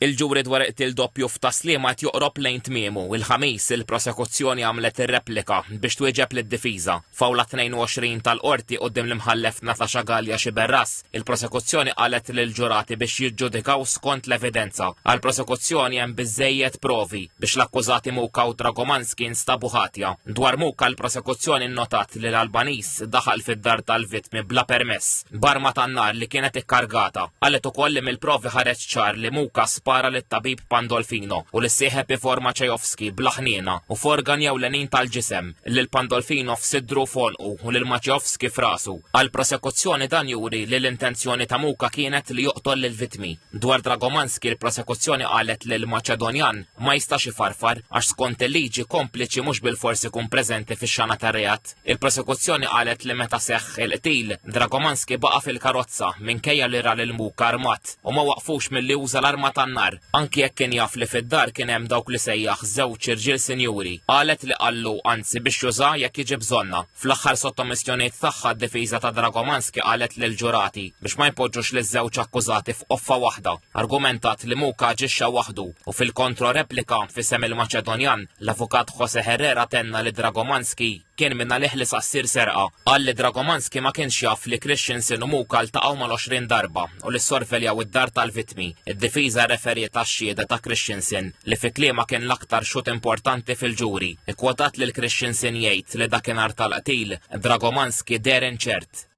Il-ġuri dwar il doppju f'Taslima joqrob lejn tmiemu. Il-ħamis il-prosekuzzjoni għamlet ir-replika biex twieġeb lid-difiża. Fawla 22 tal-qorti quddiem l-imħallef Natasha Galja Xiberras, il-prosekuzzjoni qalet lill-ġurati biex jiġġudikaw skont l-evidenza. Għall-prosekuzzjoni hemm biżżejjed provi biex l-akkużati Muka u Dragomanski nstabu ħatja. Dwar Muka l-prosekuzzjoni nnotat li l-Albanis daħal fid-dar tal-vittmi bla permess barma tan-nar li kienet ikkargata. Qalet ukoll li mill-provi ħareġ ċar li Muka spara lit-tabib Pandolfino u li sieħeb Ivor Maciejowski blaħniena u f'organ ewlenin tal-ġisem li l-Pandolfino f'sidru fonqu u lil Maciejowski f'rasu. Għall-prosekuzzjoni dan juri li l-intenzjoni ta' Muka kienet li joqtol lill-vittmi. Dwar Dragomanski l-prosekuzzjoni qalet li l-Maċedonjan ma jistax ifarfar għax skont il-liġi kompliċi mhux bil-forsi kun preżenti fix-xana tar-reat. Il-prosekuzzjoni qalet li meta seħħ il-qtil Dragomanski baqa' fil-karozza minkejja li ra lil Muka armat u ma waqfux milli uża l-arma tan-nar. Anki jekk kien jaf li fid-dar kien hemm dawk li sejjaħ żewġ irġiel sinjuri. Qalet li qallu anzi biex juża jekk jiġi bżonna. Fl-aħħar sottomissjonijiet tagħha d-difiża ta' Dragomanski qalet lil ġurati biex ma jpoġġux liż-żewġ akkużati f'qoffa waħda. Argumentat li Muka ġixxa waħdu u fil-kontroreplika f'isem il-Maċedonjan l-avukat Jose Herrera tenna li Dragomanski kien minna liħli sassir serqa. Qal li Dragomanski ma kienx jaf li Christensen u Muka ltaqgħu mal-20 darba u li ssorveljaw id-dar tal-vittmi. Id-difiża referiet tax-xhieda ta' Christensen li fi kliema kien l-aktar xut importanti fil-ġuri. Ikkwotat li l-Christensen jgħid li dakinhar tal-qtil Dragomanski der inċert.